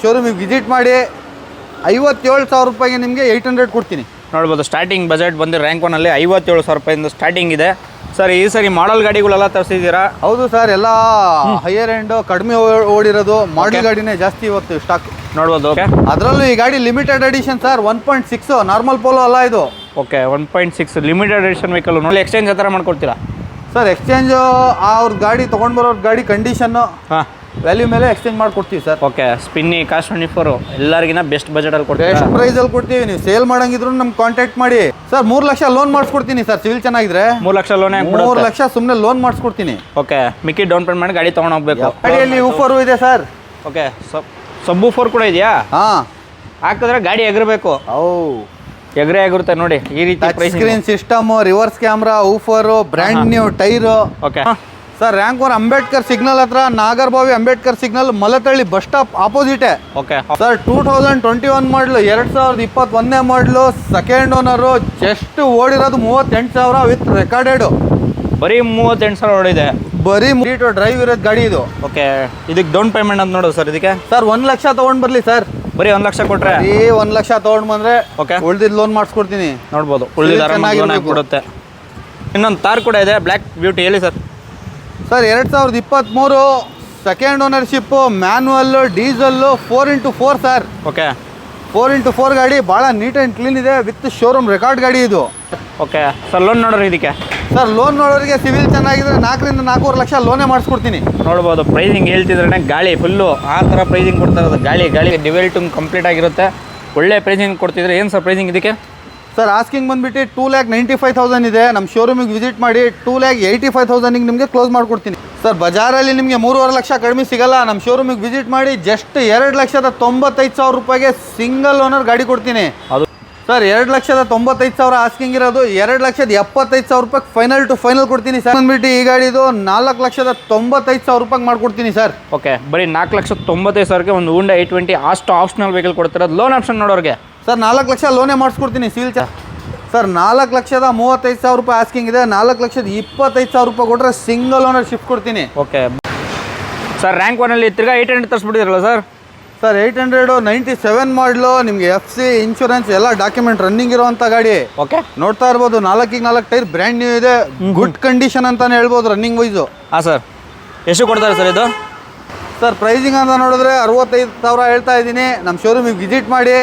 ಶೋರೂಮಿಗೆ visit ಮಾಡಿ 57,000 ರೂಪಾಯಿಗೆ ನಿಮಗೆ 800 ಕೊಡ್ತೀನಿ. ನೋಡ್ಬೋದು ಸ್ಟಾರ್ಟಿಂಗ್ ಬಜೆಟ್ ಬಂದು ರ್ಯಾಂಕ್ 1 ಅಲ್ಲಿ 57,000 ರೂಪಾಯಿಂದ ಸ್ಟಾರ್ಟಿಂಗ್ ಇದೆ ಸರ್. ಈ ಸರಿ ಮಾಡಲ್ ಗಾಡಿಗಳೆಲ್ಲ ತರಿಸಿದ್ದೀರಾ? ಹೌದು ಸರ್, ಎಲ್ಲ ಹೈಯರ್ ಎಂಡ್ ಕಡಿಮೆ ಓಡಿರೋದು ಮಾಡಲ್ ಗಾಡಿನೇ ಜಾಸ್ತಿ ಇವತ್ತು ಸ್ಟಾಕ್ ನೋಡ್ಬೋದು. ಓಕೆ, ಅದರಲ್ಲೂ ಈ ಗಾಡಿ limited edition sir. 1.6 normal Polo ಅಲ್ಲ ಇದು. Okay, 1.6 limited edition vehicle. ನೋಡಿ ಎಕ್ಸ್ಚೇಂಜ್ ಆ ಥರ ಮಾಡ್ಕೊಡ್ತೀರಾ ಸರ್? ಎಕ್ಸ್ಚೇಂಜ್ ಅವ್ರ ಗಾಡಿ ತೊಗೊಂಡು ಗಾಡಿ ಕಂಡೀಷನ್ನು ವ್ಯಾಲ್ಯೂ ಮೇಲೆ ಎಕ್ಸ್ಚೇಂಜ್ ಮಾಡ್ಕೊಡ್ತೀವಿ ಸರ್. ಓಕೆ, ಸ್ಪಿನ್ನಿ ಕಾಸ್ಟ್ 24 ಎಲ್ಲರಿಗಿನ ಬೆಸ್ಟ್ ಬಜೆಟಲ್ಲಿ ಕೊಡ್ತೀವಿ, ಬೆಸ್ಟ್ ಪ್ರೈಸಲ್ಲಿ ಕೊಡ್ತೀವಿ. ನೀವು ಸೇಲ್ ಮಾಡಂಗಿದ್ರು ನಮ್ಗೆ ಕಾಂಟ್ಯಾಕ್ಟ್ ಮಾಡಿ ಸರ್. 3 ಲಕ್ಷ ಲೋನ್ ಮಾಡಿಸ್ಕೊಡ್ತೀನಿ ಸರ್. ಸಿವಿಲ್ ಚೆನ್ನಾಗಿದ್ರೆ 3 ಲಕ್ಷ ಲೋನ್. 3 ಲಕ್ಷ ಸುಮ್ಮನೆ ಲೋನ್ ಮಾಡಿಸ್ಕೊಡ್ತೀನಿ. ಓಕೆ, ಮಿಕ್ಕಿ ಡೌನ್ ಪೇಮೆಂಟ್ ಗಾಡಿ ತೊಗೊಂಡು ಹೋಗ್ಬೇಕು. ಗಾಡಿಯಲ್ಲಿ ಊಫರು ಇದೆ ಸರ್. ಓಕೆ, ಸಬ್ ಊಫರ್ ಕೂಡ ಇದೆಯಾ? ಹಾಂ, ಹಾಕಿದ್ರೆ ಗಾಡಿ ಎಗರಬೇಕು. ಎಗರೇ ಆಗಿರುತ್ತೆ ನೋಡಿ. ಈ ರೀತಿ touch screen system, reverse camera, woofer, brand new tyre. Okay sir, rank 1 Ambedkar signal ಹತ್ರ, Nagarbhavi Ambedkar signal, Mallathahalli bus stop ಆಪೋಸಿಟೇ. ಓಕೆ ಸರ್, 2021 ಮಾಡಲು, 2021ನೇ ಮಾಡಲು, ಸೆಕೆಂಡ್ ಓನರು. ಜಸ್ಟ್ ಓಡಿರೋದು 38,000 ವಿತ್ ರೆಕಾರ್ಡೆಡ್. ಬರೀ 38,000 ಓಡಿದೆ. ಬರೀ ಡ್ರೈವ್ ಇರೋದು ಗಾಡಿ ಇದು. ಓಕೆ, ಇದಕ್ಕೆ ಡೌನ್ ಪೇಮೆಂಟ್ ಅಂತ ನೋಡೋದು ಸರ್. ಇದಕ್ಕೆ ಸರ್ 1 ಲಕ್ಷ ತೊಗೊಂಡು ಬರಲಿ ಸರ್. ಬರೀ 1 ಲಕ್ಷ ಕೊಟ್ರೆ? ಈ 1 ಲಕ್ಷ ತೊಗೊಂಡು ಬಂದರೆ ಓಕೆ, ಉಳ್ದಿದ್ದು ಲೋನ್ ಮಾಡಿಸ್ಕೊಡ್ತೀನಿ. ನೋಡ್ಬೋದು, ಉಳಿದಿದ್ದು ಕೊಡುತ್ತೆ. ಇನ್ನೊಂದು ತಾರ್ ಕೂಡ ಇದೆ, ಬ್ಲ್ಯಾಕ್ ಬ್ಯೂಟಿ. ಹೇಳಿ sir. Sir, 2023 second ownership, manual, diesel, 4x4 sir. Okay, 4x4 ಗಾಡಿ ಭಾಳ ನೀಟ್ ಆ್ಯಂಡ್ ಕ್ಲೀನ್ ಇದೆ, ವಿತ್ ಶೋರೂಮ್ ರೆಕಾರ್ಡ್ ಗಾಡಿ ಇದು. ಓಕೆ ಸರ್, ಲೋನ್ ನೋಡ್ರಿ ಇದಕ್ಕೆ. ಸರ್, ಲೋನ್ ನೋಡೋರಿಗೆ ಸಿವಿಲ್ ಚೆನ್ನಾಗಿದ್ರೆ 4ರಿಂದ 4.5 ಲಕ್ಷ ಲೋನೇ ಮಾಡಿಸ್ಕೊಡ್ತೀನಿ. ನೋಡ್ಬೋದು, ಪ್ರೈಸಿಂಗ್ ಹೇಳ್ತಿದ್ರೆ ಗಾಳಿ ಫುಲ್ಲು ಆ ಥರ ಪ್ರೈಸಿಂಗ್ ಕೊಡ್ತಾ ಇರೋದು. ಗಾಳಿ ಡಿವೆಲ್ ಟುಮ್ ಕಂಪ್ಲೀಟ್ ಆಗಿರುತ್ತೆ. ಒಳ್ಳೆ ಪ್ರೈಸಿಂಗ್ ಕೊಡ್ತಿದ್ರೆ. ಏನು ಸರ್ ಪ್ರೈಸಿಂಗ್ ಇದಕ್ಕೆ? ಸರ್, ಆಸ್ಕಿಂಗ್ ಬಂದುಬಿಟ್ಟು 2,95,000 ಇದೆ. ನಮ್ಮ ಶೋರೂಮಿಗೆ ವಿಸಿಟ್ ಮಾಡಿ 2,85,000ಗೆ ನಿಮಗೆ ಕ್ಲೋಸ್ ಮಾಡಿಕೊಡ್ತೀನಿ. ಸರ್, ಬಜಾರಲ್ಲಿ ನಿಮಗೆ 3.5 ಲಕ್ಷ ಕಡಿಮೆ ಸಿಗಲ್ಲ. ನಮ್ಮ ಶೋರೂಮಿಗೆ ವಿಸಿಟ್ ಮಾಡಿ ಜಸ್ಟ್ 2,95,000 ರೂಪಾಯಿಗೆ ಸಿಂಗಲ್ ಓನರ್ ಗಾಡಿ ಕೊಡ್ತೀನಿ. ಅದು ಸರ್, 2,95,000 ಆಸ್ಕಿಂಗ್ ಇರೋದು. 2,75,000 ರೂಪಾಯಿ ಫೈನಲ್ ಟು ಫೈನಲ್ ಕೊಡ್ತೀನಿ ಸರ್. ಬಂದ್ಬಿಟ್ಟು ಈ ಗಾಡಿದು 4,95,000 ರೂಪಾಯಿಗೆ ಮಾಡ್ಕೊಡ್ತೀನಿ ಸರ್. ಓಕೆ, ಬರೀ 4,95,000ಕ್ಕೆ ಒಂದು Honda i20 ಅಷ್ಟು ಆಪ್ಷನಲ್ ವೆಹಿಕಲ್ ಕೊಡ್ತಿರೋದು. ಲೋನ್ ಆಪ್ಷನ್ ನೋಡೋರಿಗೆ ಸರ್ 4 ಲಕ್ಷ ಲೋನೇ ಮಾಡಿಸ್ಕೊಡ್ತೀನಿ ಸಿವಿಲ್ ಸರ್. 4,35,000 ರೂಪಾಯಿ ಆಸ್ಕಿಂಗ್ ಇದೆ. 4,25,000 ರೂಪಾಯಿ ಕೊಟ್ಟರೆ ಸಿಂಗಲ್ ಓನರ್ ಶಿಫ್ಟ್ ಕೊಡ್ತೀನಿ. ಓಕೆ ಸರ್, ರ್ಯಾಂಕ್ 1 ಅಲ್ಲಿ ತಿರ್ಗಾ 800 ತರಿಸ್ಬಿಟ್ಟಿದ್ರಲ್ಲ ಸರ್? ಸರ್, 897 ಮಾಡಲು, ನಿಮಗೆ FC ಇನ್ಶೂರೆನ್ಸ್ ಎಲ್ಲ ಡಾಕ್ಯುಮೆಂಟ್ ರನ್ನಿಂಗ್ ಇರೋವಂಥ ಗಾಡಿ. ಓಕೆ, ನೋಡ್ತಾ ಇರ್ಬೋದು. 4x4 ಟೈರ್ ಬ್ರ್ಯಾಂಡ್ ನ್ಯೂ ಇದೆ, ಗುಡ್ ಕಂಡೀಷನ್ ಅಂತಾನೆ ಹೇಳ್ಬೋದು ರನ್ನಿಂಗ್ ವೈಸು. ಹಾಂ ಸರ್, ಎಷ್ಟು ಕೊಡ್ತಾರೆ ಸರ್ ಇದು? ಸರ್, ಪ್ರೈಸಿಂಗ್ ಅಂತ ನೋಡಿದ್ರೆ 65,000 ಹೇಳ್ತಾ ಇದ್ದೀನಿ. ನಮ್ಮ ಶೋರೂಮಿಗೆ ವಿಸಿಟ್ ಮಾಡಿ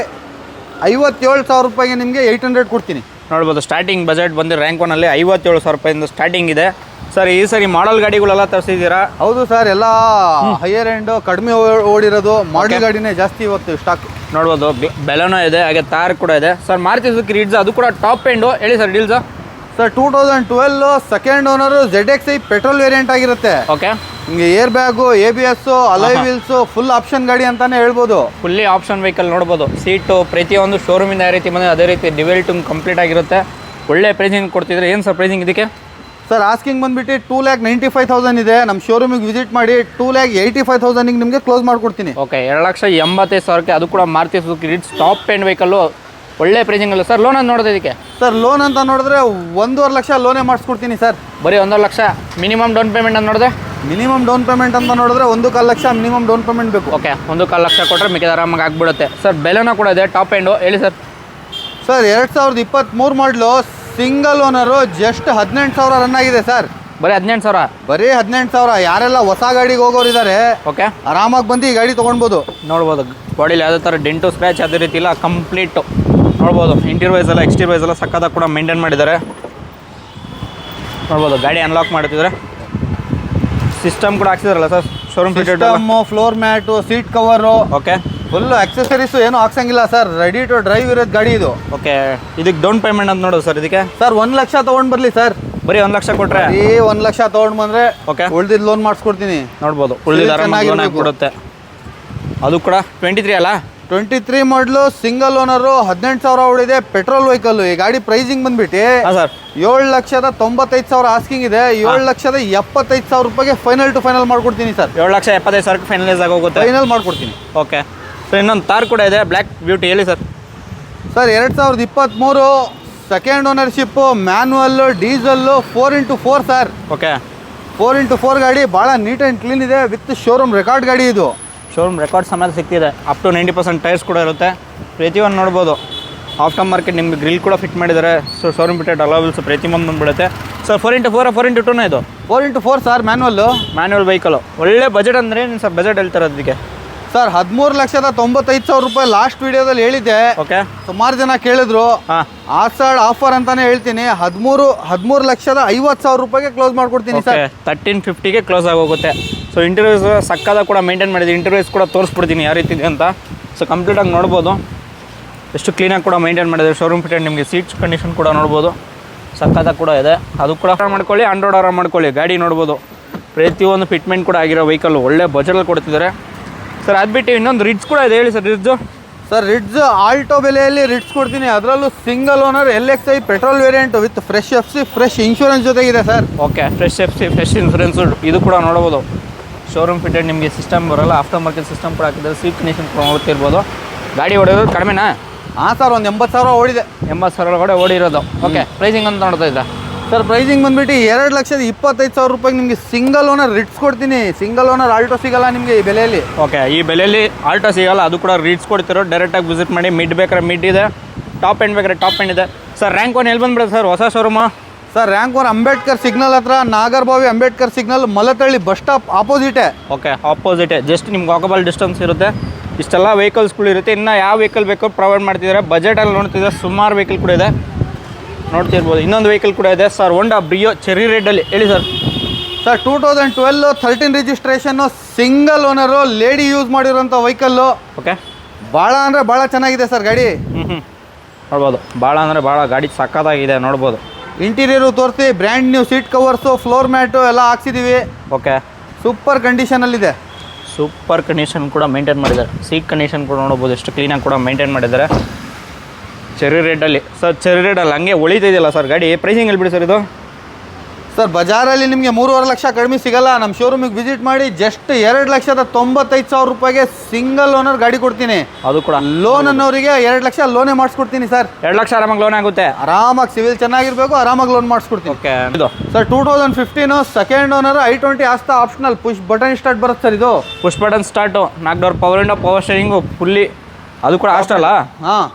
57,000 ರೂಪಾಯಿಗೆ ನಿಮಗೆ 800 ಕೊಡ್ತೀನಿ. ನೋಡ್ಬೋದು, ಸ್ಟಾರ್ಟಿಂಗ್ ಬಜೆಟ್ ಬಂದು ರ್ಯಾಂಕ್ 1 ಅಲ್ಲಿ 57,000 ರೂಪಾಯಿಂದ ಸ್ಟಾರ್ಟಿಂಗ್ ಇದೆ ಸರ್. ಈ ಸರಿ ಮಾಡಲ್ ಗಾಡಿಗಳೆಲ್ಲ ತರಿಸಿದ್ದೀರಾ? ಹೌದು ಸರ್, ಎಲ್ಲ ಹೈಯರ್ ಎಂಡ್ ಕಡಿಮೆ ಓಡಿರೋದು ಮಾಡಲ್ ಗಾಡಿನೇ ಜಾಸ್ತಿ ಇವತ್ತು ಸ್ಟಾಕ್. ನೋಡ್ಬೋದು, ಬೆಲನೋ ಇದೆ, ಹಾಗೆ ತಾರ್ ಕೂಡ ಇದೆ ಸರ್. ಮಾರುತಿ ಸುಜುಕಿ ರಿಟ್ಜ್, ಅದು ಕೂಡ ಟಾಪ್ ಎಂಡು. ಹೇಳಿ sir deals. Sir, 2012 second owner, ZXi petrol variant ಆಗಿರುತ್ತೆ. ಓಕೆ, ನಿಮಗೆ air bag, ABS, alloy wheels, full option ಗಾಡಿ ಅಂತಾನೆ ಹೇಳ್ಬೋದು. Fully option vehicle. ನೋಡ್ಬೋದು, ಸೀಟು ಪ್ರತಿಯೊಂದು ಶೋರೂಮಿಂದ ಯಾವ ರೀತಿ ಬಂದರೆ ಅದೇ ರೀತಿ ಡಿವೆಲ್ ಟುಮ್ ಕಂಪ್ಲೀಟ್ ಆಗಿರುತ್ತೆ. ಒಳ್ಳೆ ಪ್ರೈಸಿಂಗ್ ಕೊಡ್ತಿದ್ರೆ. ಏನು ಸರ್ ಪ್ರೈಸಿಂಗ್ ಇದಕ್ಕೆ? ಸರ್, ಆಸ್ಕಿಂಗ್ ಬಂದುಬಿಟ್ಟು 2,95,000 ಇದೆ. ನಮ್ಮ ಶೋರೂಮಿಗೆ ವಿಸಿಟ್ ಮಾಡಿ 2,85,000ಗೆ ನಿಮಗೆ ಕ್ಲೋಸ್ ಮಾಡಿಕೊಡ್ತೀನಿ. ಓಕೆ, 2,85,000ಕ್ಕೆ ಅದು ಕೂಡ Maruti Suzuki ರಿಟ್ಜ್ top end vehicle. ಒಳ್ಳೆ ಪ್ರೈಸಿಂಗ್ ಅಲ್ಲ ಸರ್. ಲೋನ್ ಅಂತ ನೋಡೋದು ಇದಕ್ಕೆ? ಸರ್, ಲೋನ್ ಅಂತ ನೋಡಿದ್ರೆ 1.5 ಲಕ್ಷ ಲೋನೇ ಮಾಡಿಸ್ಕೊಡ್ತೀನಿ ಸರ್. ಬರೀ 1.5 ಲಕ್ಷ ಮಿನಿಮಮ್ ಡೌನ್ ಪೇಮೆಂಟ್ ಅಂತ ನೋಡಿದೆ? ಮಿನಿಮಮ್ ಡೌನ್ ಪೇಮೆಂಟ್ ಅಂತ ನೋಡಿದ್ರೆ 1.25 ಲಕ್ಷ ಮಿನಿಮಮ್ ಡೌನ್ ಪೇಮೆಂಟ್ ಬೇಕು. ಓಕೆ, 1.25 ಲಕ್ಷ ಕೊಟ್ಟರೆ ಮಿಕ್ಕಿದ ಆರಾಮಾಗಿ ಆಗ್ಬಿಡುತ್ತೆ ಸರ್. ಬೆಲೆನೂ ಕೂಡ ಇದೆ, ಟಾಪ್ ಎಂಡು. ಹೇಳಿ ಸರ್. ಸರ್, 2023 ಮಾಡಲು, ಸಿಂಗಲ್ ಓನರು, ಜಸ್ಟ್ 18,000 ರನ್ ಆಗಿದೆ ಸರ್. ಬರೀ 18,000? ಬರೀ 18,000. ಯಾರೆಲ್ಲ ಹೊಸ ಗಾಡಿಗೆ ಹೋಗೋರು ಇದ್ದಾರೆ, ಓಕೆ, ಆರಾಮಾಗಿ ಬಂದು ಈ ಗಾಡಿ ತೊಗೊಳ್ಬೋದು. ನೋಡ್ಬೋದು, ಬಾಡಿಲಿ ಯಾವುದೇ ಥರ ಡೆಂಟು ಸ್ಕ್ರ್ಯಾಚ್ ಅದೇ ರೀತಿ ಇಲ್ಲ, ಕಂಪ್ಲೀಟು. ನೋಡ್ಬೋದು, ಇಂಟೀರಿಯರ್ ವೈಸ್ ಎಲ್ಲ ಎಕ್ಸ್ಟೀರಿಯರ್ ವೈಸ್ ಎಲ್ಲ ಸಕ್ಕತ್ತಾಗಿ ಕೂಡ ಮೇಂಟೈನ್ ಮಾಡಿದ್ದಾರೆ. ನೋಡ್ಬೋದು, ಗಾಡಿ ಅನ್ಲಾಕ್ ಮಾಡ್ತಿದ್ದಾರೆ. ಸಿಸ್ಟಮ್ ಕೂಡ ಹಾಕ್ಸಿದಾರಲ್ಲ sir? Showroom system, floor mat, seat cover. Okay, full accessories ಏನು ಹಾಕ್ಸಂಗಿಲ್ಲ ಸರ್. ರೆಡಿ ಟು ಡ್ರೈವ್ ಇರೋದು ಗಾಡಿ ಇದು. ಓಕೆ, ಇದಕ್ಕೆ ಡೌನ್ ಪೇಮೆಂಟ್ ಅಂತ ನೋಡೋದು ಸರ್ ಇದಕ್ಕೆ? ಸರ್, 1 ಲಕ್ಷ ತೊಗೊಂಡು ಬರಲಿ ಸರ್. ಬರೀ 1 ಲಕ್ಷ ಕೊಟ್ಟರೆ? ಈ 1 ಲಕ್ಷ ತೊಗೊಂಡು ಬಂದರೆ ಓಕೆ, ಉಳ್ದಿದ್ದು ಲೋನ್ ಮಾಡಿಸ್ಕೊಡ್ತೀನಿ. ನೋಡ್ಬೋದು, ಉಳಿದಿದ್ದು ಆರಾಮಾಗಿ ಲೋನ್ ಆಗಿಬಿಡುತ್ತೆ. ಅದು ಕೂಡ 23 ಅಲ್ಲ? 23 ಮಾಡಲು, ಸಿಂಗಲ್ ಓನರು, 18,000 ಓಡಿದೆ, ಪೆಟ್ರೋಲ್ ವೆಹಿಕಲ್. ಈ ಗಾಡಿ ಪ್ರೈಸಿಂಗ್ ಬಂದ್ಬಿಟ್ಟು ಸರ್ 7,95,000 ಆಸ್ಕಿಂಗ್ ಇದೆ. 7,75,000 ರೂಪಾಯಿಗೆ ಫೈನಲ್ ಟು ಫೈನಲ್ ಮಾಡ್ಕೊಡ್ತೀನಿ ಸರ್. 7,75,000ಕ್ಕೆ ಫೈನಲೈಸ್ ಆಗೋಗುತ್ತೆ. ಫೈನಲ್ ಮಾಡ್ಕೊಡ್ತೀನಿ. ಓಕೆ ಸರ್, ಇನ್ನೊಂದು ತಾರ್ ಕೂಡ ಇದೆ, ಬ್ಲ್ಯಾಕ್ ಬ್ಯೂಟಿ. ಹೇಳಿ sir. Sir, 2023 second ownership, manual, diesel, 4x4 sir. Okay, 4x4 ಗಾಡಿ ಭಾಳ ನೀಟ್ ಆ್ಯಂಡ್ ಕ್ಲೀನ್ ಇದೆ, ವಿತ್ ಶೋರೂಮ್ ರೆಕಾರ್ಡ್ ಗಾಡಿ ಇದು. ಶೋರೂಮ್ ರೆಕಾರ್ಡ್ ಸಮೇತ ಸಿಗ್ತಿದೆ. ಅಪ್ ಟು 90% ಟೈರ್ಸ್ ಕೂಡ ಇರುತ್ತೆ. ಪ್ರತಿಯೊಂದು ನೋಡ್ಬೋದು. ಆಫ್ಟರ್ ಮಾರ್ಕೆಟ್ ನಿಮಗೆ ಗ್ರಿಲ್ ಕೂಡ ಫಿಟ್ ಮಾಡಿದ್ದಾರೆ. ಸೊ ಶೋರೂಮ್ ಫಿಟೆಡ್ ಅಲೋವಿಲ್ಸ್ ಪ್ರತಿಯೊಂದು ಬಂದುಬಿಡುತ್ತೆ. ಸರ್ 4x4 4x2 ಇದು 4x4 ಸರ್ ಮ್ಯಾನ್ಯಲ್ ವೆಹಿಕಲು. ಒಳ್ಳೆ ಬಜೆಟ್ ಅಂದರೆ ಏನು ಸರ್ ಬಜೆಟ್ ಹೇಳ್ತಾರೆ ಅದಕ್ಕೆ? ಸರ್ 13,95,000 ರೂಪಾಯಿ ಲಾಸ್ಟ್ ವಿಡಿಯೋದಲ್ಲಿ ಹೇಳಿದ್ದೆ. ಓಕೆ, ಸುಮಾರು ಜನ ಕೇಳಿದ್ರು. ಹಾಂ, ಆಫರ್ ಅಂತಾನೆ ಹೇಳ್ತೀನಿ. 13,50,000 ರೂಪಾಯಿಗೆ ಕ್ಲೋಸ್ ಮಾಡ್ಕೊಡ್ತೀನಿ ಸರ್. 1350ಗೆ ಕ್ಲೋಸ್ ಆಗೋಗುತ್ತೆ. ಸೊ ಇಂಟರ್ವ್ಯೂಸ್ ಸಕ್ಕದ ಕೂಡ ಮೇಂಟೈನ್ ಮಾಡಿದೆ. ಇಂಟರ್ವ್ಯೂಸ್ ಕೂಡ ತೋರಿಸ್ಬಿಡ್ತೀನಿ ಯಾವ ರೀತಿ ಇದೆ ಅಂತ. ಸೊ ಕಂಪ್ಲೀಟಾಗಿ ನೋಡ್ಬೋದು. ಎಷ್ಟು ಕ್ಲೀನಾಗಿ ಕೂಡ ಮೇಂಟೈನ್ ಮಾಡಿದೆ. ಶೋರೂಮ್ ಫಿಟೆಡ್ ನಿಮಗೆ ಸೀಟ್ಸ್ ಕಂಡೀಷನ್ ಕೂಡ ನೋಡ್ಬೋದು. ಸಕ್ಕದ ಕೂಡ ಇದೆ. ಅದು ಕೂಡ ಮಾಡ್ಕೊಳ್ಳಿ, ಆಂಡ್ರಾಯ್ಡ್ ಆರಾಮ್ ಮಾಡ್ಕೊಳ್ಳಿ. ಗಾಡಿ ನೋಡ್ಬೋದು. ಪ್ರತಿಯೊಂದು ಫಿಟ್ಮೆಂಟ್ ಕೂಡ ಆಗಿರೋ ವೆಹಿಕಲ್ ಒಳ್ಳೆ ಬಜೆಟಲ್ಲಿ ಕೊಡ್ತಿದ್ದಾರೆ ಸರ್. ಅದು ಬಿಟ್ಟು ಇನ್ನೊಂದು ರಿಡ್ಸ್ ಕೂಡ ಇದೆ, ಹೇಳಿ ಸರ್. ರಿಡ್ಸ್ ಆಲ್ಟೋ ಬೆಲೆಯಲ್ಲಿ ರಿಡ್ಸ್ ಕೊಡ್ತೀನಿ. ಅದರಲ್ಲೂ single owner LXi petrol variant with fresh FC fresh insurance ಜೊತೆಗಿದೆ sir. Okay, fresh FC fresh insurance ಇದು ಕೂಡ ನೋಡ್ಬೋದು. ಶೋರೂಮ್ ಫಿಟೆಡ್ ನಿಮಗೆ ಸಿಸ್ಟಮ್ ಬರೋಲ್ಲ, ಆಫ್ಟರ್ ಮಾರ್ಕೆಟ್ ಸಿಸ್ಟಮ್ ಕೂಡ ಹಾಕಿದ್ದಾರೆ. ಸೀಟ್ ಕಂಡೀಷನ್ ಕೂಡ ನೋಡ್ತಿರ್ಬೋದು. ಗಾಡಿ ಹೊಡೆಯೋದು ಕಡಿಮೆನಾ? ಹಾಂ ಸರ್, ಒಂದು 80,000 ಓಡಿದೆ. 80,000 ಒಳಗಡೆ ಓಡಿರೋದು. ಓಕೆ, ಪ್ರೈಸಿಂಗ್ ಅಂತ ನೋಡ್ತಾ ಇದ್ದ ಸರ್. ಪ್ರೈಸಿಂಗ್ ಬಂದುಬಿಟ್ಟು 2,25,000 ರೂಪಾಯಿಗೆ ನಿಮಗೆ ಸಿಂಗಲ್ ಓನರ್ ರಿಡ್ಸ್ ಕೊಡ್ತೀನಿ. ಸಿಂಗಲ್ ಓನರ್ ಆಲ್ಟೋ ಸಿಗಲ್ಲ ನಿಮಗೆ ಈ ಬೆಲೆಯಲ್ಲಿ. ಓಕೆ, ಈ ಬೆಲೆಯಲ್ಲಿ ಆಲ್ಟೋ ಸಿಗಲ್ಲ. ಅದು ಕೂಡ ರಿಡ್ಸ್ ಕೊಡ್ತಿರೋ. ಡೈರೆಕ್ಟಾಗಿ ವಿಸಿಟ್ ಮಾಡಿ. ಮಿಡ್ ಬೇಕಾದ್ರೆ ಮಿಡ್ ಇದೆ, ಟಾಪ್ ಎಂಡ್ ಬೇಕಾದ್ರೆ ಟಾಪ್ ಎಂಡ್ ಇದೆ ಸರ್. ರ್ಯಾಂಕ್ 1 ಎಲ್ಲಿ ಬಂದ್ಬಿಡುತ್ತೆ ಸರ್ ಹೊಸ showroom? Sir rank 1 Ambedkar signal ಹತ್ರ, Nagarbhavi Ambedkar signal, Mallathahalli bus stop ಆಪೋಸಿಟೇ. ಓಕೆ, ಆಪೋಸಿಟೇ. ಜಸ್ಟ್ ನಿಮ್ಗೆ ವಾಕಬಲ್ ಡಿಸ್ಟೆನ್ಸ್ ಇರುತ್ತೆ. ಇಷ್ಟೆಲ್ಲ ವೆಹಿಕಲ್ಸ್ಗಳು ಇರುತ್ತೆ. ಇನ್ನು ಯಾವ ವೆಹಿಕಲ್ ಬೇಕೋ ಪ್ರೊವೈಡ್ ಮಾಡ್ತಿದ್ದಾರೆ. ಬಜೆಟಲ್ಲಿ ನೋಡ್ತಿದ್ದಾರೆ. ಸುಮಾರು ವೆಹಿಕಲ್ ಕೂಡ ಇದೆ, ನೋಡ್ತಿರ್ಬೋದು. ಇನ್ನೊಂದು ವೆಹಿಕಲ್ ಕೂಡ ಇದೆ ಸರ್, ಹೋಂಡಾ ಬ್ರಿಯೋ ಚೆರಿ ರೆಡ್ಡಲ್ಲಿ. ಹೇಳಿ sir. Sir 2012 13 registration, single owner, lady use ಮಾಡಿರೋಂಥ ವೆಹಿಕಲ್ಲು. ಓಕೆ, ಭಾಳ ಅಂದರೆ ಭಾಳ ಚೆನ್ನಾಗಿದೆ ಸರ್ ಗಾಡಿ. ನೋಡ್ಬೋದು. ಭಾಳ ಅಂದರೆ ಭಾಳ ಗಾಡಿ ಸಕ್ಕತ್ತಾಗಿದೆ, ನೋಡ್ಬೋದು. ಇಂಟೀರಿಯರು ತೋರಿಸಿ. Brand new seat covers, floor mat ಎಲ್ಲ ಹಾಕ್ಸಿದ್ದೀವಿ. ಓಕೆ, ಸೂಪರ್ ಕಂಡೀಷನಲ್ಲಿದೆ. ಸೂಪರ್ ಕಂಡೀಷನ್ ಕೂಡ ಮೇಂಟೈನ್ ಮಾಡಿದ್ದಾರೆ. ಸೀಟ್ ಕಂಡೀಷನ್ ಕೂಡ ನೋಡ್ಬೋದು. ಎಷ್ಟು ಕ್ಲೀನಾಗಿ ಕೂಡ ಮೇಂಟೈನ್ ಮಾಡಿದ್ದಾರೆ. ಚೆರಿ ರೆಡ್ಡಲ್ಲಿ ಸರ್. ಚೆರಿ ರೆಡ್ಡಲ್ಲಿ ಹಂಗೆ ಉಳಿತಿದೆಯಲ್ಲ ಸರ್ ಗಾಡಿ. ಪ್ರೈಸಿಂಗ್ ಹೇಳ್ಬಿಡಿ ಸರ್ ಇದು? ಸರ್ ಬಜಾರಲ್ಲಿ ನಿಮಗೆ 3.5 ಲಕ್ಷ ಕಡಿಮೆ ಸಿಗಲ್ಲ. ನಮ್ಮ ಶೋರೂಮಿಗೆ ವಿಸಿಟ್ ಮಾಡಿ. ಜಸ್ಟ್ 2,95,000 ರೂಪಾಯಿಗೆ ಸಿಂಗಲ್ ಓನರ್ ಗಾಡಿ ಕೊಡ್ತೀನಿ. ಅದು ಕೂಡ ಲೋನ್ ಅನ್ನೋರಿಗೆ 2 ಲಕ್ಷ ಲೋನೇ ಮಾಡಿಸ್ಕೊಡ್ತೀನಿ ಸರ್. 2 ಲಕ್ಷ ಆರಾಮಾಗಿ ಲೋನ್ ಆಗುತ್ತೆ. ಆರಾಮಾಗಿ ಸಿವಿಲ್ ಚೆನ್ನಾಗಿರ್ಬೇಕು, ಆರಾಮಾಗಿ ಲೋನ್ ಮಾಡಿಸ್ಕೊಡ್ತೀನಿ. ಓಕೆ, ಇದು sir 2015 second owner i20 Asta optional push button start ಬರುತ್ತೆ ಸರ್. ಇದು push button start, 4 door power window, power steering fully. ಅದು ಕೂಡ ಅಷ್ಟಲ್ಲ? ಹಾಂ,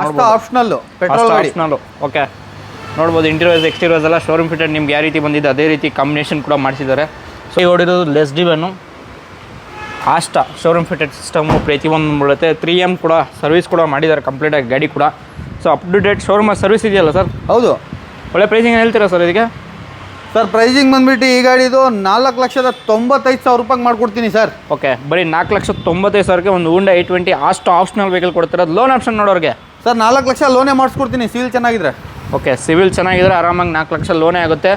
ಆಸ್ತಾ ಆಪ್ಷನಲ್ಲು ಪೆಟ್ರೋಲ್ ಗಾಡಿ. ಆಪ್ಷನಲ್ಲು. ಓಕೆ, ನೋಡ್ಬೋದು. ಇಂಟೀರಿಯರ್ಸ್ ಎಕ್ಸ್ಟೀರಿಯರ್ಸ್ ಎಲ್ಲ ಶೋರೂಮ್ ಫಿಟೆಡ್ ನಿಮ್ಗೆ ಯಾವ ರೀತಿ ಬಂದಿದೆ ಅದೇ ರೀತಿ ಕಾಂಬಿನೇಷನ್ ಕೂಡ ಮಾಡಿಸಿದ್ದಾರೆ. ಸೊ ಈ ಓಡಿರೋದು ಲೆಸ್ ಡಿವೆನ್ನು ಆಸ್ಟಾ ಶೋರೂಮ್ ಫಿಟೆಡ್ ಸಿಸ್ಟಮು ಪ್ರತಿಯೊಂದು ಬೀಳುತ್ತೆ. 3M ಕೂಡ ಸರ್ವಿಸ್ ಕೂಡ ಮಾಡಿದ್ದಾರೆ ಕಂಪ್ಲೀಟಾಗಿ ಗಾಡಿ ಕೂಡ. ಸೊ ಅಪ್ ಟು ಡೇಟ್ ಶೋರೂಮಲ್ಲಿ ಸರ್ವಿಸ್ ಇದೆಯಲ್ಲ ಸರ್? ಹೌದು. ಒಳ್ಳೆ ಪ್ರೈಸಿಂಗ್ ಹೇಳ್ತೀರಾ ಸರ್ ಇದಕ್ಕೆ? ಸರ್ ಪ್ರೈಸಿಂಗ್ ಬಂದುಬಿಟ್ಟು ಈ ಗಾಡಿದು 4,95,000 ರೂಪಾಯಿಗೆ ಮಾಡ್ಕೊಡ್ತೀನಿ ಸರ್. ಓಕೆ, ಬರೀ 4,95,000ಗೆ ಒಂದು Honda i20 Asta optional vehicle ಕೊಡ್ತಿರೋದು. ಲೋನ್ ಆಪ್ಷನ್ ನೋಡೋರಿಗೆ ಸರ್ 4 ಲಕ್ಷ ಲೋನೇ ಮಾಡಿಸ್ಕೊಡ್ತೀನಿ ಸಿವಿಲ್ ಚೆನ್ನಾಗಿದ್ರೆ. ಓಕೆ, ಸಿವಿಲ್ ಚೆನ್ನಾಗಿದ್ರೆ ಆರಾಮಾಗಿ 4 ಲಕ್ಷ ಲೋನೇ ಆಗುತ್ತೆ.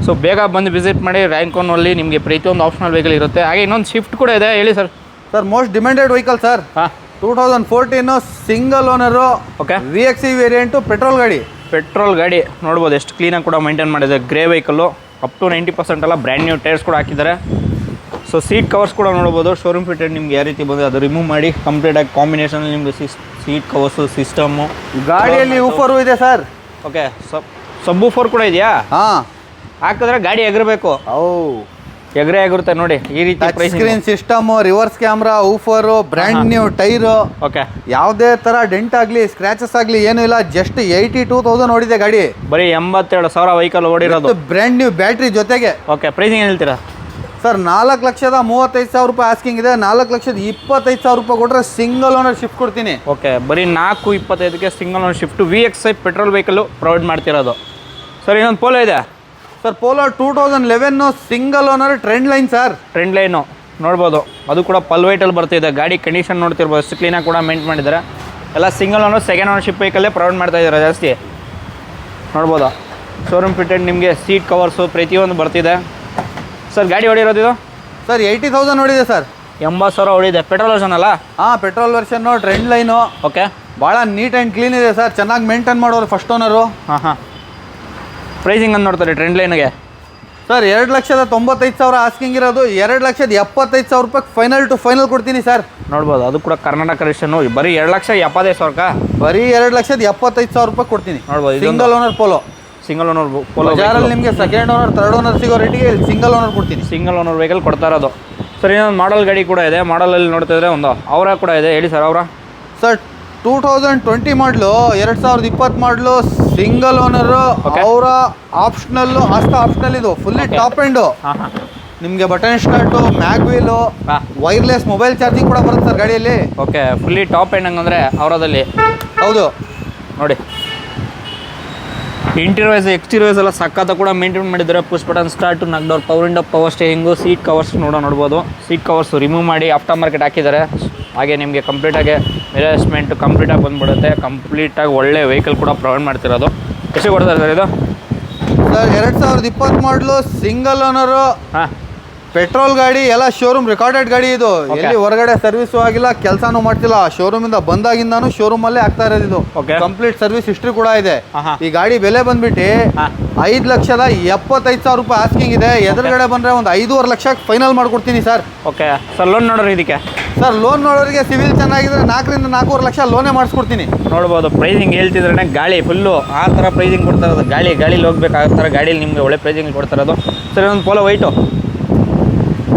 ಸೊ ಬೇಗ ಬಂದು ವಿಸಿಟ್ ಮಾಡಿ. ರ್ಯಾಂಕ್ 1 ನಿಮಗೆ ಪ್ರತಿಯೊಂದು ಆಪ್ಷನಲ್ ವೆಹಿಕಲ್ ಇರುತ್ತೆ. ಹಾಗೆ ಇನ್ನೊಂದು ಶಿಫ್ಟ್ ಕೂಡ ಇದೆ, ಹೇಳಿ sir. Sir most demanded vehicle sir. ಹಾಂ, 2014 single owner. Okay, VXi variant petrol ಗಾಡಿ. ಪೆಟ್ರೋಲ್ ಗಾಡಿ ನೋಡ್ಬೋದು. ಎಷ್ಟು ಕ್ಲೀನಾಗಿ ಕೂಡ ಮೇಂಟೈನ್ ಮಾಡಿದೆ. Grey vehicle. ಅಪ್ ಟು 90% ಎಲ್ಲ ಬ್ರ್ಯಾಂಡ್ ನ್ಯೂ ಟೈರ್ಸ್ ಕೂಡ ಹಾಕಿದ್ದಾರೆ. ಸೊ ಸೀಟ್ ಕವರ್ಸ್ ಕೂಡ ನೋಡ್ಬೋದು. ಶೋರೂಮ್ ಫಿಟೆಡ್ ನಿಮ್ಗೆ ಯಾವ ರೀತಿ ಬಂದರೆ ಅದು ರಿಮೂವ್ ಮಾಡಿ ಕಂಪ್ಲೀಟಾಗಿ ಕಾಂಬಿನೇಷನ್ ನಿಮಗೆ ಸೀಟ್ ಕವರ್ಸು, ಸಿಸ್ಟಮು. ಗಾಡಿಯಲ್ಲಿ ಊಫರು ಇದೆ ಸರ್. ಓಕೆ, ಸಬ್ ಊಫರ್ ಕೂಡ ಇದೆಯಾ? ಹಾಂ, ಹಾಕಿದ್ರೆ ಗಾಡಿ ಎಗರಬೇಕು. ಎಗರೇ ಆಗಿರುತ್ತೆ ನೋಡಿ. ಈ ರೀತಿ screen system, reverse camera, woofer, brand new tyre. Okay, ಯಾವುದೇ ಥರ ಡೆಂಟ್ ಆಗಲಿ ಸ್ಕ್ರಾಚಸ್ ಆಗಲಿ ಏನೂ ಇಲ್ಲ. ಜಸ್ಟ್ 82,000 ಓಡಿದೆ ಗಾಡಿ. ಬರೀ 87,000 ವೆಹಿಕಲ್ ಓಡಿರೋದು. ಬ್ರ್ಯಾಂಡ್ ನ್ಯೂ ಬ್ಯಾಟ್ರಿ ಜೊತೆಗೆ. ಓಕೆ, ಪ್ರೈಸಿಂಗ್ ಹೇಳ್ತೀರಾ ಸರ್? 4,35,000 ರೂಪಾಯಿ ಆಸ್ಕಿಂಗ್ ಇದೆ. 4,25,000 ರೂಪಾಯಿ ಕೊಟ್ಟರೆ ಸಿಂಗಲ್ ಓನರ್ ಶಿಫ್ಟ್ ಕೊಡ್ತೀನಿ. ಓಕೆ, ಬರೀ 4,25,000ಗೆ single owner shift VXi petrol vehicle provide ಮಾಡ್ತಿರೋದು. ಸರ್ ಇನ್ನೊಂದು ಪೋಲೋ ಇದೆ sir. Polo 2011 single owner trend line sir. Trend line ನೋಡ್ಬೋದು. ಅದು ಕೂಡ ಪಲ್ ವೈಟಲ್ಲಿ ಬರ್ತಿದೆ. ಗಾಡಿ ಕಂಡೀಷನ್ ನೋಡ್ತಿರ್ಬೋದು. ಎಷ್ಟು ಕ್ಲೀನಾಗಿ ಕೂಡ ಮೇಂಟೈನ್ ಮಾಡಿದ್ದಾರೆ. ಎಲ್ಲ ಸಿಂಗಲ್ ಓನರ್ ಸೆಕೆಂಡ್ ಓನರ್ಶಿಪ್ ವೆಹಿಕಲ್ಲೇ ಪ್ರೊವೈಡ್ ಮಾಡ್ತಾ ಇದ್ದಾರೆ ಜಾಸ್ತಿ. ನೋಡ್ಬೋದು. ಶೋರೂಮ್ ಫಿಟೆಡ್ ನಿಮಗೆ ಸೀಟ್ ಕವರ್ಸು ಪ್ರತಿಯೊಂದು ಬರ್ತಿದೆ. ಸರ್ ಗಾಡಿ ಹೊಡಿರೋದು ಇದು? ಸರ್ 80,000 ಓಡಿದೆ ಸರ್. 80,000 ಹೊಡಿದೆ. ಪೆಟ್ರೋಲ್ ವರ್ಷನ್ ಅಲ್ಲ? ಹಾಂ, ಪೆಟ್ರೋಲ್ ವರ್ಷನ್ನು, ಟ್ರೆಂಡ್ ಲೈನು. ಓಕೆ, ಭಾಳ ನೀಟ್ ಆ್ಯಂಡ್ ಕ್ಲೀನ್ ಇದೆ ಸರ್. ಚೆನ್ನಾಗಿ ಮೇಂಟೈನ್ ಮಾಡೋರು ಫಸ್ಟ್ ಓನರು. ಹಾಂ. ಪ್ರೈಸಿಂಗ್ ಅಂತ ನೋಡ್ತಾರೆ ಟ್ರೆಂಡ್ ಲೈನ್ಗೆ ಸರ್? 2,95,000 ಆಸ್ಕಿಂಗ್ ಇರೋದು. 2,75,000 ರೂಪಾಯಿ ಫೈನಲ್ ಟು ಫೈನಲ್ ಕೊಡ್ತೀನಿ ಸರ್. ನೋಡ್ಬೋದು. ಅದು ಕೂಡ ಕರ್ನಾಟಕ ರಿಜಿಸ್ಟ್ರೇಷನು. ಬರೀ 2,75,000 ಬರೀ 2,75,000 ರೂಪಾಯಿ ಕೊಡ್ತೀನಿ. ನೋಡ್ಬೋದು. Single owner Polo. Single owner Polo. ಬಜಾರಲ್ಲಿ ನಿಮಗೆ ಸೆಕೆಂಡ್ ಓನರ್, ಥರ್ಡ್ ಓನರ್ ಸಿಗೋ ರೇಟಿಗೆ ಸಿಂಗಲ್ ಓನರ್ ಕೊಡ್ತೀನಿ. ಸಿಂಗಲ್ ಓನರ್ ವೆಹಿಕಲ್ ಕೊಡ್ತಾ ಇರೋದು. ಸರ್ ಇನ್ನೊಂದು ಮಾಡಲ್ ಗಾಡಿ ಕೂಡ ಇದೆ. ಮಾಡಲಲ್ಲಿ ನೋಡ್ತಿದ್ರೆ ಒಂದು ಅವರ ಕೂಡ ಇದೆ. ಹೇಳಿ ಸರ್ ಅವರ. ಸರ್ 2020 ಮಾಡಲು 2020 ಮಾಡಲು ಸಿಂಗಲ್ ಓನರು Okay. ಅವರ ಆಪ್ಷನಲ್ಲು ಆಪ್ಷನಲ್ ಇದು ಫುಲ್ಲಿ Okay. Top end. ಹಾಂ ಹಾಂ ನಿಮಗೆ ಬಟನ್ ಸ್ಟಾರ್ಟು, ಮ್ಯಾಗ್ ವೀಲು, ಹಾಂ ವೈರ್ಲೆಸ್ ಮೊಬೈಲ್ ಚಾರ್ಜಿಂಗ್ ಕೂಡ ಬರುತ್ತೆ ಸರ್ ಗಾಡಿಯಲ್ಲಿ. ಓಕೆ, ಫುಲ್ಲಿ ಟಾಪ್ ಎಂಡ್ ಹಂಗಂದರೆ ಅವರದಲ್ಲಿ ಹೌದು. ನೋಡಿ ಇಂಟೀರಿಯರ್ ವೈಸ್ ಎಕ್ಸ್ಟೀರಿಯರ್ ವೈಸ್ ಎಲ್ಲ ಸಕ್ಕತ್ತ ಕೂಡ ಮೇಂಟೈನ್ ಮಾಡಿದ್ದಾರೆ. ಪುಷ್ ಬಟನ್ ಸ್ಟಾರ್ಟ್, ನಾಕ್ಡೋರ್, power window, power steering, seat covers ನೋಡ್ಬೋದು. ಸೀಟ್ ಕವರ್ಸ್ ರಿಮೂವ್ ಮಾಡಿ ಆಫ್ಟರ್ ಮಾರ್ಕೆಟ್ ಹಾಕಿದ್ದಾರೆ. ಹಾಗೆ ನಿಮಗೆ ಕಂಪ್ಲೀಟಾಗಿ ರಿಪ್ಲೇಸ್ಮೆಂಟ್ ಕಂಪ್ಲೀಟಾಗಿ ಬಂದುಬಿಡುತ್ತೆ. ಕಂಪ್ಲೀಟಾಗಿ ಒಳ್ಳೆ ವೆಹಿಕಲ್ ಕೂಡ ಪ್ರೊವೈಡ್ ಮಾಡ್ತಿರೋದು. ಎಷ್ಟು ಕೊಡ್ತಾರೆ ಸರ್ ಇದು? ಸರ್ 2020 ಮಾಡಲು ಸಿಂಗಲ್ ಓನರು ಹಾಂ ಪೆಟ್ರೋಲ್ ಗಾಡಿ, ಎಲ್ಲ ಶೋರೂಮ್ ರೆಕಾರ್ಡೆಡ್ ಗಾಡಿ ಇದು. ಎಲ್ಲಿ ಹೊರಗಡೆ ಸರ್ವಿಸು ಆಗಿಲ್ಲ, ಕೆಲಸನೂ ಮಾಡ್ತಿಲ್ಲ. ಶೋರೂಮಿಂದ ಬಂದಾಗಿಂದಾನು ಶೋರೂಮಲ್ಲೇ ಆಗ್ತಾ ಇರೋದು ಇದು. Okay. ಕಂಪ್ಲೀಟ್ ಸರ್ವಿಸ್ ಹಿಸ್ಟ್ರಿ ಕೂಡ ಇದೆ. ಆಹಾ. ಈ ಗಾಡಿ ಬೆಲೆ ಬಂದ್ಬಿಟ್ಟು ಹಾಂ 5,75,000 ರೂಪಾಯಿ ಆಸ್ಕಿಂಗ್ ಇದೆ. ಎದುರುಗಡೆ ಬಂದರೆ ಒಂದು 5.5 ಲಕ್ಷಕ್ಕೆ ಫೈನಲ್ ಮಾಡ್ಕೊಡ್ತೀನಿ ಸರ್. ಓಕೆ ಸರ್, ಲೋನ್ ನೋಡ್ರಿ ಇದಕ್ಕೆ. ಸರ್ ಲೋನ್ ನೋಡೋರಿಗೆ ಸಿವಿಲ್ ಚೆನ್ನಾಗಿದ್ರೆ 4ರಿಂದ 4.5 ಲಕ್ಷ ಲೋನೇ ಮಾಡಿಸ್ಕೊಡ್ತೀನಿ. ನೋಡ್ಬೋದು ಪ್ರೈಸಿಂಗ್ ಹೇಳ್ತಿದ್ರೆ ಗಾಳಿ ಫುಲ್ಲು ಆ ಥರ ಪ್ರೈಸಿಂಗ್ ಕೊಡ್ತಾ ಇರೋದು. ಗಾಳೀಲಿ ಹೋಗ್ಬೇಕು ಆ ಥರ ಗಾಡೀಲಿ ನಿಮಗೆ ಒಳ್ಳೆ ಪ್ರೈಸಿಂಗ್ ಕೊಡ್ತಾ ಇರೋದು. ಸರ್ ಒಂದು Polo white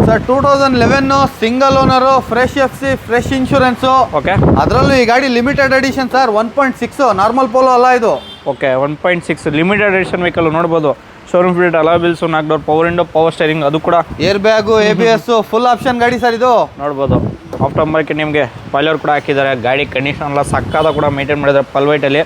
sir 2011 single owner, fresh FC, fresh insurance. Okay ಅದರಲ್ಲೂ ಈ ಗಾಡಿ limited edition sir. 1.6 normal Polo ಅಲ್ಲ ಇದು. ಓಕೆ 1.6 ಲಿಮಿಟೆಡ್ ಎಡಿಷನ್ ವೆಹಿಕಲ್ ನೋಡ್ಬೋದು. ಶೋರೂಮ್ ಫಿಟೆಡ್ ಅಲಾಬಿಲ್ಸು, ನಾಕ್ಡೋರ್, ಪವರ್ ವಿಂಡೋ, ಪವರ್ ಸ್ಟೇರಿಂಗ್, ಅದು ಕೂಡ air bag, ABS full option ಗಾಡಿ ಸರ್ ಇದು. ನೋಡ್ಬೋದು. ಆಫ್ಟರ್ ಮಾರ್ಕೆಟ್ ನಿಮಗೆ ಪಾಲಿಯರ್ ಕೂಡ ಹಾಕಿದ್ದಾರೆ. ಗಾಡಿ ಕಂಡೀಷನ್ ಎಲ್ಲ ಸಕ್ಕಾದ ಕೂಡ ಮೇಂಟೈನ್ ಮಾಡಿದ್ದಾರೆ. ಪಲ್ವೈಟಲ್ಲಿ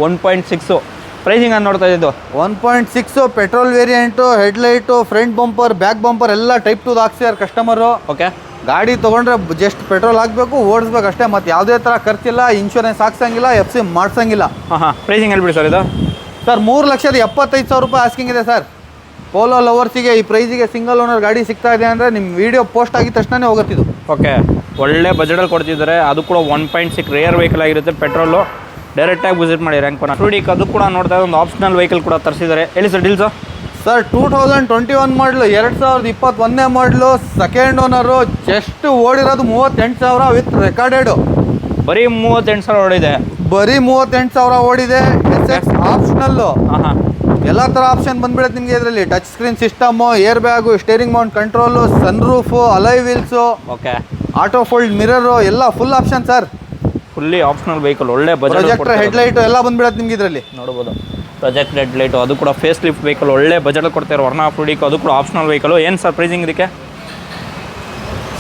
1.6 ಪ್ರೈಸಿಂಗ್ ಅಂತ ನೋಡ್ತಾ ಇದ್ದು. 1.6 petrol variant, headlight, front bumper, back bumper ಎಲ್ಲ ಟೈಪ್ 2 ಹಾಕ್ಸಿದ್ದಾರೆ ಕಸ್ಟಮರು. ಓಕೆ ಗಾಡಿ ತೊಗೊಂಡ್ರೆ ಜಸ್ಟ್ ಪೆಟ್ರೋಲ್ ಹಾಕಬೇಕು, ಓಡಿಸ್ಬೇಕು ಅಷ್ಟೇ. ಮತ್ತು ಯಾವುದೇ ಥರ ಖರ್ಚಿಲ್ಲ, ಇನ್ಶೂರೆನ್ಸ್ ಹಾಕ್ಸಂಗಿಲ್ಲ, FC ಮಾಡ್ಸಂಗಿಲ್ಲ. ಹಾಂ ಪ್ರೈಸಿಂಗ್ ಹೇಳ್ಬಿಡಿ ಸರ್ ಇದು. ಸರ್ 3,75,000 ರೂಪಾಯಿ ಆಸ್ಕಿಂಗ್ ಇದೆ ಸರ್. ಪೋಲೋ ಲವರ್ಸಿಗೆ ಈ ಪ್ರೈಸಿಗೆ ಸಿಂಗಲ್ ಓನರ್ ಗಾಡಿ ಸಿಗ್ತಾ ಇದೆ ಅಂದರೆ ನಿಮ್ಮ ವಿಡಿಯೋ ಪೋಸ್ಟ್ ಆಗಿದ ತಕ್ಷಣ ಹೋಗುತ್ತಿದ್ದು. ಓಕೆ ಒಳ್ಳೆ ಬಜೆಟಲ್ಲಿ ಕೊಡ್ತಿದ್ದಾರೆ. ಅದು ಕೂಡ 1.6 ರೇರ್ ವೆಹಿಕಲ್ ಆಗಿರುತ್ತೆ. ಪೆಟ್ರೋಲು ಡೈರೆಕ್ಟಾಗಿ ವಿಸಿಟ್ ಮಾಡಿ ರ್ಯಾಂಕ್ ಪನ ಫ್ರೂಡಿಕ್, ಅದು ಕೂಡ ನೋಡ್ತಾ ಒಂದು ಆಪ್ಷನಲ್ ವೆಹಿಕಲ್ ಕೂಡ ತರಿಸಿದ್ದಾರೆ. ಹೇಳಿ sir deals. Sir 2021 model 2021 model second owner. Just ಓಡಿರೋದು 38,000 ವಿತ್ ರೆಕಾರ್ಡೆಡು. ಬರೀ 38,000 ಓಡಿದೆ. ಬರೀ 38,000 ಓಡಿದೆ. SX optional. ಹಾಂ ಹಾಂ ಎಲ್ಲ ಥರ ಆಪ್ಷನ್ ಬಂದ್ಬಿಡುತ್ತೆ ನಿಮಗೆ ಇದರಲ್ಲಿ. Touch screen system, air bag, steering mount control, sunroof, alloy wheels, okay auto fold mirror ಎಲ್ಲ full option sir. Fully optional vehicle, ಒಳ್ಳೆ ಪ್ರೊಜೆಕ್ಟರ್, ಬಜೆಟ್ ಹೆಡ್ಲೈಟು ಎಲ್ಲ ಬಂದ್ಬಿಡುತ್ತೆ ನಿಮ್ಗೆ ಇದರಲ್ಲಿ. ನೋಡ್ಬೋದು. ಪ್ರೊಜೆಕ್ಟ್ ಹೆಡ್ಲೈಟು, ಅದು ಕೂಡ ಫೇಸ್ ಲಿಫ್ಟ್ ವೆಹಿಕಲ್, ಒಳ್ಳೆ ಬಜೆಟ್ ಕೊಡ್ತಾರೆ. ವರ್ನಾ ಫ್ರೂಡಿಕ್, ಅದು ಕೂಡ ಆಪ್ಷನಲ್ ವೆಹಿಕಲ್. ಏನು ಸರ್ ಪ್ರೈಸಿಂಗ್ ಇದಕ್ಕೆ?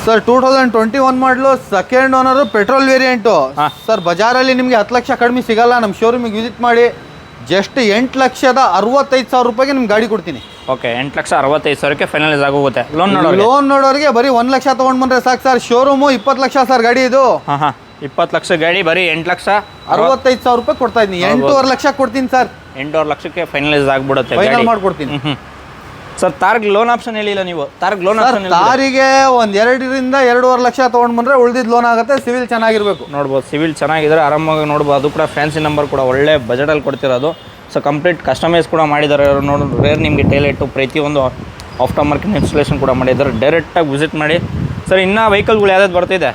Sir 2021 model second owner, petrol variant. ಹಾಂ. ಸರ್ ಬಜಾರಲ್ಲಿ ನಿಮಗೆ 10 ಲಕ್ಷ ಕಡಿಮೆ ಸಿಗಲ್ಲ. ನಮ್ಮ ಶೋರೂಮಿಗೆ ವಿಸಿಟ್ ಮಾಡಿ. ಜಸ್ಟ್ 8,65,000 ರೂಪಾಯಿಗೆ ನಿಮ್ಗೆ ಗಾಡಿ ಕೊಡ್ತೀನಿ. ಓಕೆ 8,65,000ಕ್ಕೆ ಫೈನಲೈಸ್ ಆಗೋಗುತ್ತೆ. ಲೋನ್ ಲೋನ್ ನೋಡೋರಿಗೆ ಬರೀ 1 ಲಕ್ಷ ತೊಗೊಂಡು ಬಂದರೆ ಸಾಕು ಸರ್. ಶೋರೂಮು 20 ಲಕ್ಷ ಸರ್ ಗಾಡಿ ಇದು. ಹಾಂ ಹಾಂ 20 ಲಕ್ಷ ಗಾಡಿ ಬರೀ 8,65,000 ರೂಪಾಯಿ ಕೊಡ್ತಾ ಇದ್ದೀನಿ. 8.5 ಲಕ್ಷ ಕೊಡ್ತೀನಿ ಸರ್. 8.5 ಲಕ್ಷಕ್ಕೆ ಫೈನಲೈಸ್ ಆಗ್ಬಿಡುತ್ತೆ. ಫೈನಲ್ ಮಾಡ್ಕೊಡ್ತೀನಿ. ಸರ್ ತಾರ್ಗೆ ಲೋನ್ ಆಪ್ಷನ್ ಹೇಳಿಲ್ಲ ನೀವು. ತಾರ್ಗೆ ಲೋನ್ ಆಪ್ಷನ್ ತಾರಿಗೆ ಒಂದು 2ರಿಂದ 2.5 ಲಕ್ಷ ತೊಗೊಂಡು ಬಂದರೆ ಉಳಿದಿದ್ದು ಲೋನ್ ಆಗುತ್ತೆ. ಸಿವಿಲ್ ಚೆನ್ನಾಗಿರಬೇಕು. ನೋಡ್ಬೋದು. ಸಿವಿಲ್ ಚೆನ್ನಾಗಿದ್ರೆ ಆರಾಮಾಗಿ ನೋಡ್ಬೋದು. ಅದು ಕೂಡ ಫ್ಯಾನ್ಸಿ ನಂಬರ್ ಕೂಡ ಒಳ್ಳೆ ಬಜೆಟಲ್ಲಿ ಕೊಡ್ತಿರೋದು. ಸೊ ಕಂಪ್ಲೀಟ್ ಕಸ್ಟಮೈಸ್ ಕೂಡ ಮಾಡಿದ್ದಾರೆ. ನೋಡಿ ರೇರ್ ನಿಮಗೆ ಟೈಲೈಟು ಪ್ರತಿಯೊಂದು ಆಫ್ಟರ್ ಮಾರ್ಕೆಟ್ ಇನ್ಸ್ಟಾಲೇಷನ್ ಕೂಡ ಮಾಡಿದ್ದಾರೆ. ಡೈರೆಕ್ಟಾಗಿ ವಿಸಿಟ್ ಮಾಡಿ. ಸರ್ ಇನ್ನೂ ವೆಹಿಕಲ್ಗಳು ಯಾವ್ದು ಬರ್ತಿದೆ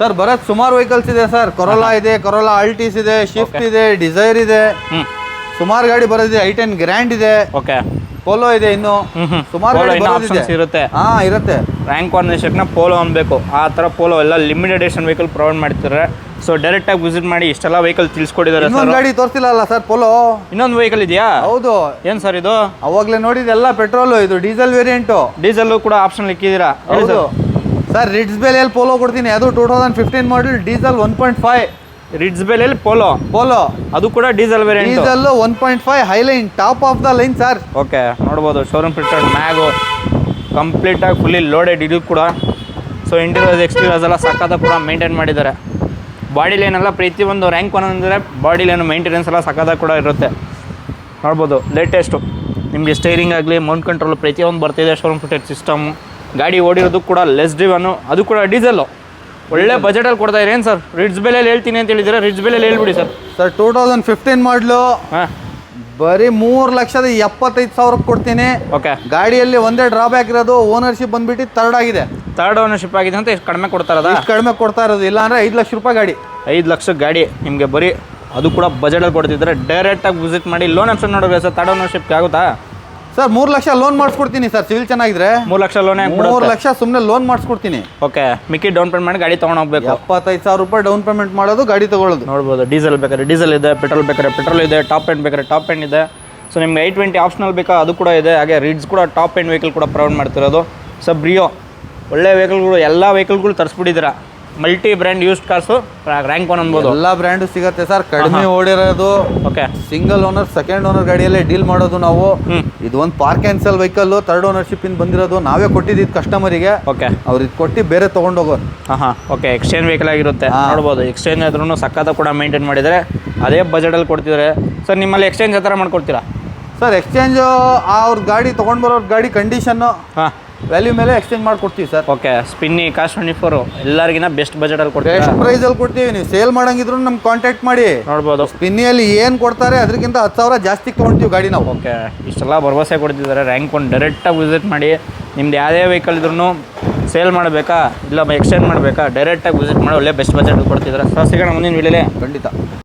ಸರ್? ಬರೋದು ಸುಮಾರು ವೆಹಿಕಲ್ಸ್ ಇದೆ ಸರ್. ಕೊರೋಲಾ ಇದೆ, ಕೊರೋಲಾ ಆಲ್ಟಿಸ್ ಇದೆ, ಶಿಫ್ಟ್ ಇದೆ, ಡಿಸೈರ್ ಇದೆ, ಸುಮಾರು ಗಾಡಿ ಬರೋದಿದೆ. i10 ಗ್ರ್ಯಾಂಡ್ ಇದೆ, ಓಕೆ ಪೋಲೋ ಇದೆ. ಇನ್ನು ಸುಮಾರು ಆಪ್ಷನ್ಸ್ ಇರುತ್ತೆ. ಹಾಂ ಇರುತ್ತೆ. ರ್ಯಾಂಕ್ ಆರ್ಗನೈಸೇಷನ್ನ ಪೋಲೋ ಅನ್ಬೇಕು. ಆ ಥರ ಪೋಲೋ ಎಲ್ಲ ಲಿಮಿಟೆಡ್ ಎಡಿಷನ್ ವೆಹಿಕಲ್ ಪ್ರೊವೈಡ್ ಮಾಡ್ತಿದ್ದಾರೆ. ಸೊ ಡೈರೆಕ್ಟಾಗಿ ವಿಸಿಟ್ ಮಾಡಿ. ಇಷ್ಟೆಲ್ಲ ವೆಹಿಕಲ್ ತಿಳಿಸ್ಕೊಟ್ಟಿದ್ದಾರೆ ಸರ್. ಗಾಡಿ ತೋರಿಸಿಲ್ಲ ಸರ್ ಪೋಲೋ. ಇನ್ನೊಂದು ವೆಹಿಕಲ್ ಇದೆಯಾ? ಹೌದು. ಏನು ಸರ್ ಇದು? ಅವಾಗಲೇ ನೋಡಿದ್ದೆಲ್ಲ ಪೆಟ್ರೋಲು, ಇದು ಡೀಸೆಲ್ ವೇರಿಯಂಟು. ಡೀಸೆಲ್ಲು ಕೂಡ ಆಪ್ಷನ್ ಇಕ್ಕಿದ್ದೀರಾ? ಹೌದು ಸರ್. ರಿಡ್ಸ್ ಬೆಲೆಯಲ್ಲಿ ಪೋಲೋ ಕೊಡ್ತೀನಿ. ಅದು 2015 ಮಾಡಲ್, ಡೀಸೆಲ್ 1.5. ರಿಡ್ಸ್ ಬೆಲೆಯಲ್ಲಿ ಪೋಲೋ, ಅದು ಕೂಡ diesel variant. Diesel 1.5 Highline, top of the line sir. Okay ನೋಡ್ಬೋದು. ಶೋರೂಮ್ ಫಿಟೆಡ್ ಮ್ಯಾಗು ಕಂಪ್ಲೀಟಾಗಿ ಫುಲ್ಲಿ ಲೋಡೆಡ್. ಇದು ಕೂಡ ಸೊ ಇಂಟೀರಿಯರ್ಸ್ ಎಕ್ಸ್ಟೀರಿಯರ್ಸ್ ಎಲ್ಲ ಸಕ್ಕತ್ತ ಕೂಡ ಮೇಂಟೈನ್ ಮಾಡಿದ್ದಾರೆ. ಬಾಡಿ ಲೈನೆಲ್ಲ ಪ್ರತಿಯೊಂದು ರ್ಯಾಂಕ್ ಒನ್ ಅಂದರೆ ಬಾಡಿ ಲೈನ್ ಮೇಂಟೆನೆನ್ಸ್ ಎಲ್ಲ ಸಕ್ಕತ್ತ ಕೂಡ ಇರುತ್ತೆ. ನೋಡ್ಬೋದು. ಲೇಟೆಸ್ಟು ನಿಮಗೆ ಸ್ಟೇರಿಂಗ್ ಆಗಲಿ, ಮೌಂಟ್ ಕಂಟ್ರೋಲ್ ಪ್ರತಿಯೊಂದು ಬರ್ತಿದೆ. Showroom fitted system. ಗಾಡಿ ಓಡಿರೋದು ಕೂಡ ಲೆಸ್ ಡ್ರಿವನು, ಅದು ಕೂಡ ಡೀಸೆಲ್ಲು. ಒಳ್ಳೆ ಬಜೆಟಲ್ಲಿ ಕೊಡ್ತಾ ಇರಿ. ಏನು ಸರ್ ರಿಡ್ಸ್ ಬೆಲೆಯಲ್ಲಿ ಹೇಳ್ತೀನಿ ಅಂತ ಹೇಳಿದರೆ ರಿಡ್ಸ್ ಬೆಲೆಯಲ್ಲಿ ಹೇಳ್ಬಿಡಿ ಸರ್. ಸರ್ 2015 ಮಾಡಲು, ಹಾಂ ಬರೀ 3,75,000 ಕೊಡ್ತೀನಿ. ಓಕೆ ಗಾಡಿಯಲ್ಲಿ ಒಂದೇ ಡ್ರಾಬ್ಯಾಕ್ ಇರೋದು, ಓನರ್ಶಿಪ್ ಬಂದ್ಬಿಟ್ಟು ಥರ್ಡ್ ಆಗಿದೆ. ಥರ್ಡ್ ಓನರ್ಶಿಪ್ ಆಗಿದೆ ಅಂತ ಎಷ್ಟು ಕಡಿಮೆ ಕೊಡ್ತಾರದ? ಇಷ್ಟು ಕಡಿಮೆ ಕೊಡ್ತಾ ಇರೋದು. ಇಲ್ಲ ಅಂದರೆ 5 ಲಕ್ಷ ರೂಪಾಯಿ ಗಾಡಿ. 5 ಲಕ್ಷ ಗಾಡಿ ನಿಮಗೆ ಬರೀ, ಅದು ಕೂಡ ಬಜೆಟಲ್ಲಿ ಕೊಡ್ತಿದ್ದಾರೆ. ಡೈರೆಕ್ಟಾಗಿ ವಿಸಿಟ್ ಮಾಡಿ. ಲೋನ್ ಆಪ್ಷನ್ ನೋಡೋದು ಸರ್. ಥರ್ಡ್ ಓನರ್ಶಿಪ್ಗೆ ಆಗುತ್ತಾ? ಸರ್ 3 ಲಕ್ಷ ಲೋನ್ ಮಾಡಿಸ್ಕೊಡ್ತೀನಿ ಸರ್, ಸಿವಿಲ್ ಚೆನ್ನಾಗಿದ್ರೆ 3 ಲಕ್ಷ ಲೋನೇ 3 ಲಕ್ಷ ಸುಮ್ಮನೆ ಲೋನ್ ಮಾಡಿಸ್ಕೊಡ್ತೀನಿ. ಓಕೆ, ಮಿಕ್ಕಿ ಡೌನ್ ಪೇಮೆಂಟ್ ಮಾಡಿ ಗಾಡಿ ತೊಗೊಂಡು ಹೋಗ್ಬೇಕು. 75,000 ರೂಪಾಯಿ ಡೌನ್ ಪೇಮೆಂಟ್ ಮಾಡೋದು, ಗಾಡಿ ತಗೊಳ್ಳೋದು. ನೋಡ್ಬೋದು, ಡೀಸೆಲ್ ಬೇಕಾದ್ರೆ ಡೀಸೆಲ್ ಇದೆ, ಪೆಟ್ರೋಲ್ ಬೇಕಾದ್ರೆ ಪೆಟ್ರೋಲ್ ಇದೆ, ಟಾಪ್ ಎಂಡ್ ಬೇಕಾದ್ರೆ ಟಾಪ್ ಎಂಡ್ ಇದೆ. ಸೊ ನಿಮ್ಗೆ 820 ಆಪ್ಷನಲ್ ಬೇಕಾ ಅದು ಕೂಡ ಇದೆ. ಹಾಗೆ ರೀಡ್ಸ್ ಕೂಡ ಟಾಪ್ ಎಂಡ್ ವೆಹಿಕಲ್ ಕೂಡ ಪ್ರೊವೈಡ್ ಮಾಡ್ತಿರೋದು. ಸೊ ಬ್ರಿಯೋ ಒಳ್ಳೆ ವೆಹಿಕಲ್ಗಳು, ಎಲ್ಲ ವೆಹಿಕಲ್ಗಳು ತರಿಸ್ಬಿಟ್ಟಿದ್ದೀರಾ. Multi brand used cars rank 1 ಅನ್ಬೋದು. ಎಲ್ಲ ಬ್ರ್ಯಾಂಡು ಸಿಗುತ್ತೆ ಸರ್, ಕಡಿಮೆ ಓಡಿರೋದು. Okay, single owner second owner ಗಾಡಿಯಲ್ಲೇ ಡೀಲ್ ಮಾಡೋದು ನಾವು. ಇದು ಒಂದು park and sell vehicle, 3rd ownership ಇಂದ ಬಂದಿರೋದು. ನಾವೇ ಕೊಟ್ಟಿದ್ದು ಕಸ್ಟಮರಿಗೆ, ಓಕೆ, ಅವ್ರು ಇದು ಕೊಟ್ಟು ಬೇರೆ ತೊಗೊಂಡೋಗೋರು. ಓಕೆ, ಎಕ್ಸ್ಚೇಂಜ್ ವೆಹಿಕಲ್ ಆಗಿರುತ್ತೆ. ನೋಡ್ಬೋದು, ಎಕ್ಸ್ಚೇಂಜ್ ಆದ್ರೂ ಸಕ್ಕತ್ತ ಕೂಡ ಮೇಂಟೈನ್ ಮಾಡಿದರೆ ಅದೇ ಬಜೆಟಲ್ಲಿ ಕೊಡ್ತಿದ್ದಾರೆ. ಸರ್ ನಿಮ್ಮಲ್ಲಿ ಎಕ್ಸ್ಚೇಂಜ್ ಆ ಥರ ಮಾಡ್ಕೊಡ್ತೀರಾ? ಸರ್ ಎಕ್ಸ್ಚೇಂಜು ಅವ್ರ ಗಾಡಿ ತೊಗೊಂಡು ಬರೋರ್ ಗಾಡಿ ಕಂಡೀಷನ್ನು ವ್ಯಾಲ್ಯೂ ಮೇಲೆ ಎಕ್ಸ್ಚೇಂಜ್ ಮಾಡ್ಕೊಡ್ತೀವಿ ಸರ್. ಓಕೆ, ಸ್ಪಿನ್ನಿ ಕಾಸ್ಟ್ 24 ಎಲ್ಲರಿಗಿನ ಬೆಸ್ಟ್ ಬಜೆಟಲ್ಲಿ ಕೊಡ್ತೀವಿ, ಬೆಸ್ಟ್ ಪ್ರೈಸಲ್ಲಿ ಕೊಡ್ತೀವಿ. ನೀವು ಸೇಲ್ ಮಾಡಂಗಿದ್ರು ನಮ್ಗೆ ಕಾಂಟ್ಯಾಕ್ಟ್ ಮಾಡಿ. ನೋಡ್ಬೋದು, ಸ್ಪಿನ್ನಿಯಲ್ಲಿ ಏನು ಕೊಡ್ತಾರೆ ಅದಕ್ಕಿಂತ 10,000 ಜಾಸ್ತಿ ತೊಗೊಳ್ತೀವಿ ಗಾಡಿ ನಾವು. ಓಕೆ, ಇಷ್ಟೆಲ್ಲ ಭರವಸೆ ಕೊಡ್ತಿದ್ದಾರೆ. ರ್ಯಾಂಕ್ 1 ಡೈರೆಕ್ಟಾಗಿ ವಿಸಿಟ್ ಮಾಡಿ. ನಿಮ್ದು ಯಾವುದೇ ವೆಹಿಕಲ್ ಇದ್ರೂ ಸೇಲ್ ಮಾಡಬೇಕಾ ಇಲ್ಲ ಎಕ್ಸ್ಚೇಂಜ್ ಮಾಡಬೇಕಾ, ಡೈರೆಕ್ಟಾಗಿ ವಿಸಿಟ್ ಮಾಡಿ ಒಳ್ಳೆ ಬೆಸ್ಟ್ ಬಜೆಟ್ ಕೊಡ್ತಿದ್ದಾರೆ. ಸರ್ ಸಿಗೋಣ ಮುಂದಿನ ವೀಡಿಯೋಲಿ. ಖಂಡಿತ.